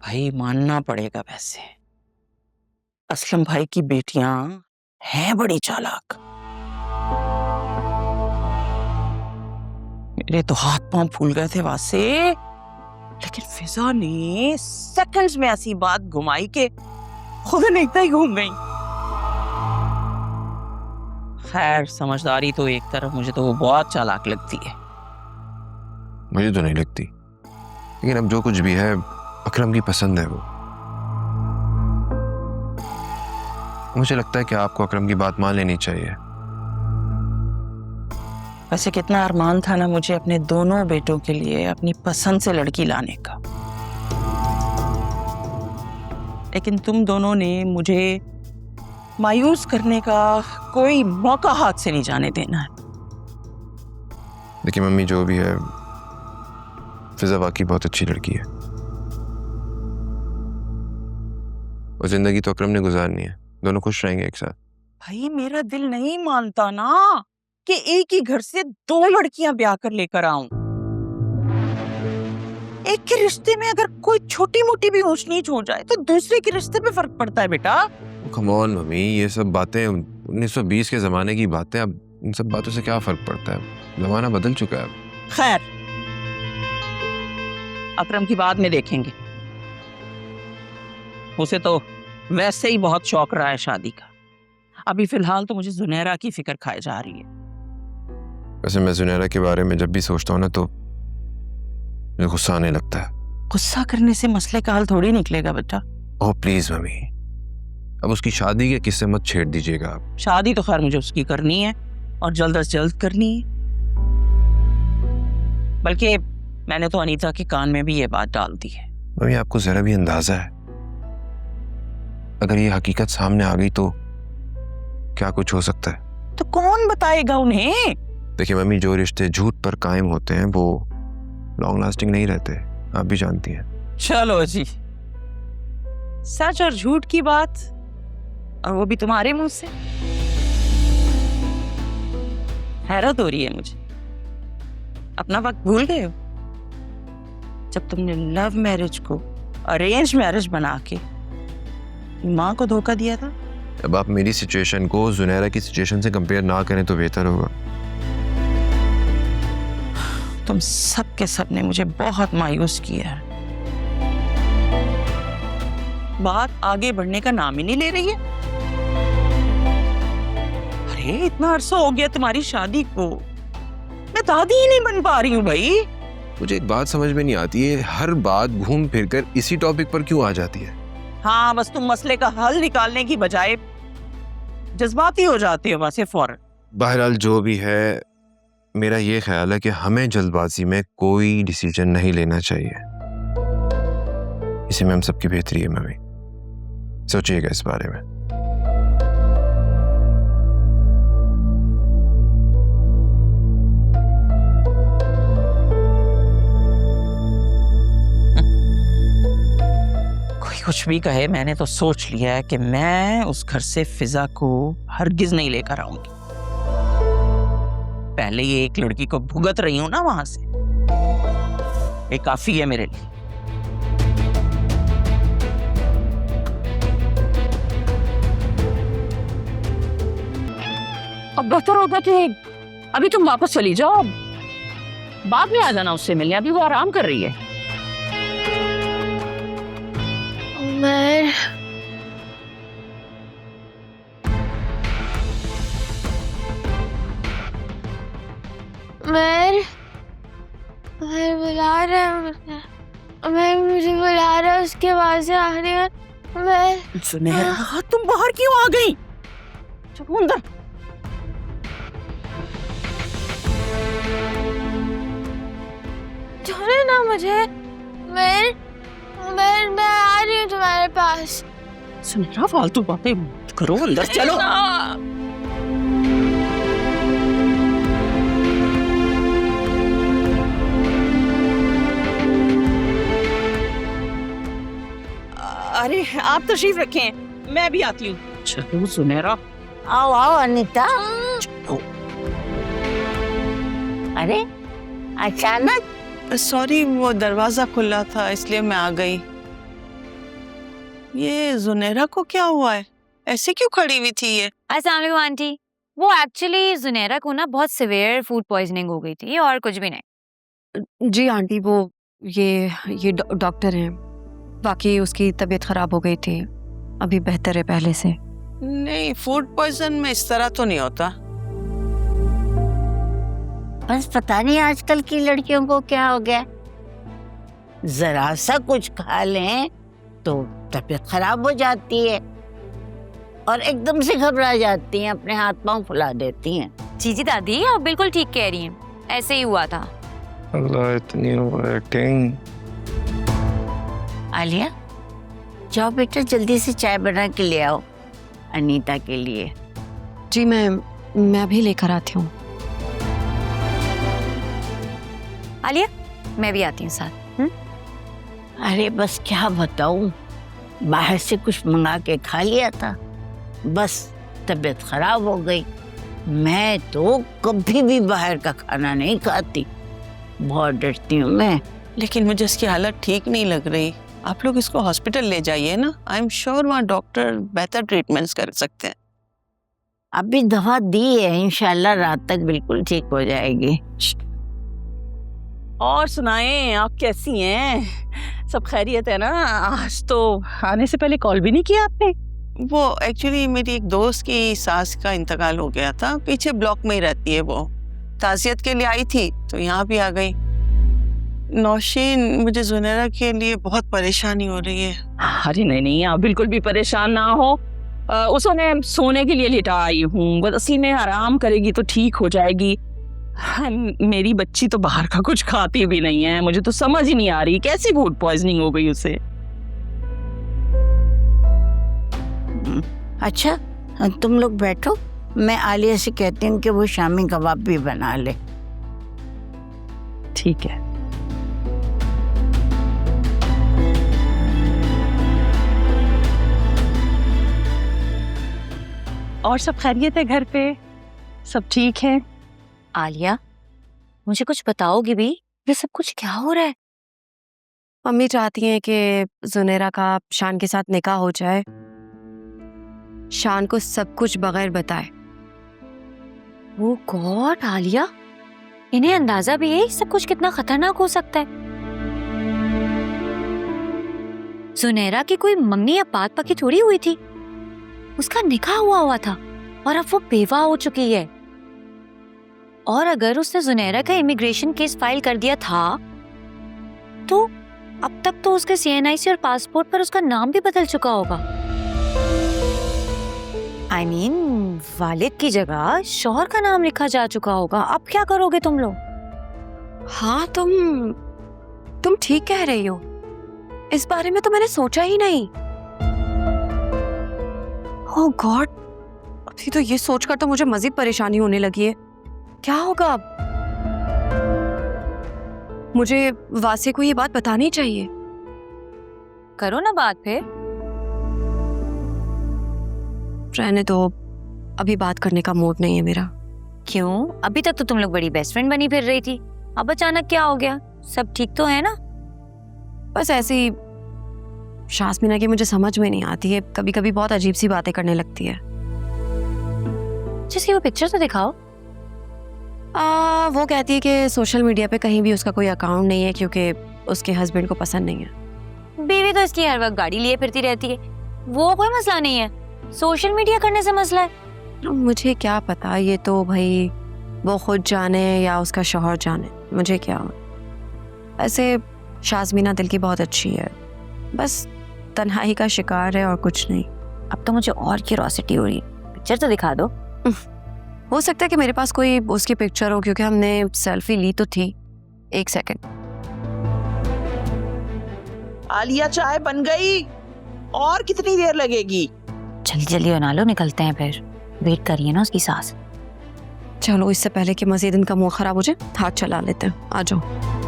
भाई मानना पड़ेगा वैसे, असलम भाई की बेटियां हैं बड़ी चालाक। मेरे तो हाथ पांव फूल गए थे वहां से, लेकिन फिजा ने सेकंड्स में ऐसी बात घुमाई कि खुद देखता ही घूम गई। खैर समझदारी तो एक तरफ, मुझे तो वो बहुत चालाक लगती है। मुझे तो नहीं लगती, लेकिन अब जो कुछ भी है अकरम की पसंद है वो। मुझे लगता है कि आपको अकरम की बात मान लेनी चाहिए। वैसे कितना अरमान था ना मुझे अपने दोनों बेटों के लिए अपनी पसंद से लड़की लाने का, लेकिन तुम दोनों ने मुझे मायूस करने का कोई मौका हाथ से नहीं जाने देना है। देखिए मम्मी, जो भी है फिजा वाकई बहुत अच्छी लड़की है और जिंदगी तो अकरम ने गुजारनी है, दोनों खुश रहेंगे एक साथ। भाई मेरा दिल नहीं मानता ना कि एक ही घर से दो लड़कियां ब्याह कर लेकर आऊं। एक के रिश्ते में अगर कोई छोटी मोटी भी ऊंच नीच हो जाए तो दूसरे के रिश्ते पे फर्क पड़ता है बेटा। कम ऑन मम्मी, ये सब बातें 1920 के जमाने की बातें, अब इन सब बातों से क्या फर्क पड़ता है, जमाना बदल चुका है। खैर अकरम की बाद में देखेंगे, उसे तो वैसे ही बहुत शौक रहा है शादी का। अभी फिलहाल तो मुझे जुनैरा की फिक्र खाए जा रही है। वैसे मैं जुनैरा के बारे में जब भी सोचता हूँ ना तो मुझे गुस्सा आने लगता है। गुस्सा करने से मसले का हल थोड़ी निकलेगा बेटा। ओह प्लीज मम्मी, अब उसकी शादी के किस्से मत छेड़ दीजिएगा आप। शादी तो खैर मुझे उसकी करनी है और जल्द से जल्द करनी है, बल्कि मैंने तो अनीता के कान में भी ये बात डाल दी है। मम्मी आपको जरा भी अंदाजा है अगर ये हकीकत सामने आ गई तो क्या कुछ हो सकता है? तो कौन बताएगा उन्हें? देखिए मम्मी, जो रिश्ते झूठ पर कायम होते हैं वो लॉन्ग लास्टिंग नहीं रहते, आप भी जानती हैं। चलो जी, सच और झूठ की बात, और वो भी तुम्हारे मुंह से। हैरत हो रही है मुझे, अपना वक्त भूल गए हो जब तुमने लव मैरिज को अरेंज मैरिज बना के माँ को धोखा दिया था। अब आप मेरी सिचुएशन को जुनैरा की सिचुएशन से कंपेयर ना करें तो बेहतर होगा। तुम सब के सब ने मुझे बहुत मायूस किया है। बात आगे बढ़ने का नाम ही नहीं ले रही है। अरे इतना अरसा हो गया तुम्हारी शादी को, मैं दादी ही नहीं बन पा रही हूँ भाई। मुझे एक बात समझ में नहीं आती है, हर बात घूम फिर कर इसी टॉपिक पर क्यों आ जाती है? हाँ, बस तुम मसले का हल निकालने की बजाय जज्बाती हो जाते हो वैसे फौरन। बहरहाल जो भी है, मेरा ये ख्याल है कि हमें जल्दबाजी में कोई डिसीजन नहीं लेना चाहिए। इसी में हम सबकी बेहतरी है मम्मी, सोचिएगा इस बारे में। कोई कुछ भी कहे, मैंने तो सोच लिया है कि मैं उस घर से फिजा को हरगिज नहीं लेकर आऊंगी। पहले ये एक लड़की को भुगत रही हूं ना वहां से, ये काफी है मेरे लिए। अब बेहतर होता कि अभी तुम वापस चली जाओ, बाद में आ जाना उससे मिलने, अभी वो आराम कर रही है। मैं बुला रहा है मुझे बुला रहा है, उसके बाद से आ रही है। मैं सुनहरा, तुम बाहर क्यों आ गई? चलो अंदर। छोड़े ना मुझे, मैं आ रही हूँ तुम्हारे पास। सुनहरा फालतू बातें मत करो, अंदर चलो। अरे आप तशरीफ रखें, मैं भी आती हूँ। चलो सुनहरा। आओ आओ अनीता। अरे अचानक? सॉरी, वो दरवाजा खुला था इसलिए मैं आ गई। ये जुनेरा को क्या हुआ है? ऐसे क्यों खड़ी हुई थी ये? अस्सलाम वालेकुम आंटी। वो एक्चुअली जुनेरा को ना बहुत सिवियर फूड पॉइजनिंग हो गई थी और कुछ भी नहीं। जी आंटी, वो ये डॉक्टर हैं। बाकी उसकी तबीयत खराब हो गई थी, अभी बेहतर है पहले से। नहीं, फूड पॉइजन में इस तरह तो नहीं होता। बस पता नहीं आजकल की लड़कियों को क्या हो गया, जरा सा कुछ खा लें तो तबीयत खराब हो जाती है और एकदम से घबरा जाती हैं, अपने हाथ पांव फुला देती हैं। जी दादी, आप बिल्कुल ठीक कह रही हैं, ऐसे ही हुआ था। अल्लाह, इतनी एक्टिंग। आलिया, जाओ बेटा, जल्दी से चाय बना के ले आओ अनीता के लिए। जी मैं भी लेकर आती हूँ। आलिया, मैं भी आती हूँ साथ। अरे बस क्या बताऊं, बाहर से कुछ मंगा के खा लिया था, बस तबीयत खराब हो गई। मैं तो कभी भी बाहर का खाना नहीं खाती, बहुत डरती हूँ मैं। लेकिन मुझे इसकी हालत ठीक नहीं लग रही। आप लोग इसको हॉस्पिटल ले जाइए ना, आई एम श्योर वहाँ डॉक्टर बेहतर ट्रीटमेंट्स कर सकते हैं। अभी दवा दी है, इंशाल्लाह रात तक बिल्कुल ठीक हो जाएगी। और सुनाएं, आप कैसी हैं? सब खैरियत है ना? आज तो आने से पहले कॉल भी नहीं किया आपने। वो एक्चुअली मेरी एक दोस्त की सास का इंतकाल हो गया था, पीछे ब्लॉक में ही रहती है वो। ताज़ियत के लिए आई थी तो यहाँ भी आ गई। नौशीन, मुझे जुनेरा के लिए बहुत परेशानी हो रही है। अरे नहीं, आप बिल्कुल भी परेशान ना हो। उसने सोने के लिए लेटा आई हूँ, बस असली में आराम करेगी तो ठीक हो जाएगी। हाँ, मेरी बच्ची तो बाहर का कुछ खाती भी नहीं है, मुझे तो समझ ही नहीं आ रही कैसी फूड पॉइजनिंग हो गई उसे। अच्छा, तुम लोग बैठो, मैं आलिया से कहती हूँ कि वो शामी कबाब भी बना ले। ठीक है। और सब खैरियत है घर पे? सब ठीक है? आलिया, मुझे कुछ बताओगी भी, ये सब कुछ क्या हो रहा है? मम्मी चाहती हैं कि जुनेरा का शान के साथ निकाह हो जाए, शान को सब कुछ बगैर बताए। ओह गॉड आलिया, इन्हें अंदाजा भी है सब कुछ कितना खतरनाक हो सकता है। जुनेरा की कोई मंगनी या पाक पकी थोड़ी हुई थी, उसका निकाह हुआ था और अब वो बेवा हो चुकी है। और अगर उसने जुनेरा का इमिग्रेशन केस फाइल कर दिया था तो अब तक तो उसके CNIC और पासपोर्ट पर उसका नाम भी बदल चुका होगा। I mean, वालिद की जगह शौहर का नाम लिखा जा चुका होगा। अब क्या करोगे तुम लोग? हाँ, तुम ठीक कह रही हो, इस बारे में तो मैंने सोचा ही नहीं। ओह गॉड, अभी तो ये सोचकर तो मुझे मजीद परेशानी होने लगी है। क्या होगा अब? मुझे वासे को ये बात बतानी चाहिए। करो ना बात फिर। रहने दो, अभी बात करने का मूड नहीं है मेरा। क्यों? अभी तक तो तुम लोग बड़ी बेस्ट फ्रेंड बनी फिर रही थी, अब अचानक क्या हो गया? सब ठीक तो है ना? बस ऐसे ही शास्मिना की मुझे समझ में नहीं आती है, कभी कभी बहुत अजीब सी बातें करने लगती है। जिसकी वो पिक्चर तो दिखाओ। वो कहती है कि सोशल मीडिया पे कहीं भी उसका कोई अकाउंट नहीं है क्योंकि उसके हस्बैंड को पसंद नहीं है। बीवी तो इसकी हर वक्त गाड़ी लिए फिरती रहती है, वो कोई मसला नहीं है, सोशल मीडिया करने से मसला है। मुझे क्या पता, ये तो भाई वो खुद जाने या उसका शौहर जाने, मुझे क्या। ऐसे शास्मिना दिल की बहुत अच्छी है, बस तन्हाई का शिकार है और कुछ नहीं। अब तो मुझे और क्यूरोसिटी हो रही है, पिक्चर तो दिखा दो। हो सकता है कि मेरे पास कोई उसकी पिक्चर हो क्योंकि हमने सेल्फी ली तो थी। एक सेकंड। आलिया, चाय बन गई? और कितनी देर लगेगी? जल्दी जल्दी बना लो, निकलते हैं फिर, वेट करिए ना उसकी सास। चलो, इससे पहले कि मजीद इनका मुंह खराब हो जाए हाथ चला लेते हैं। आ जाओ।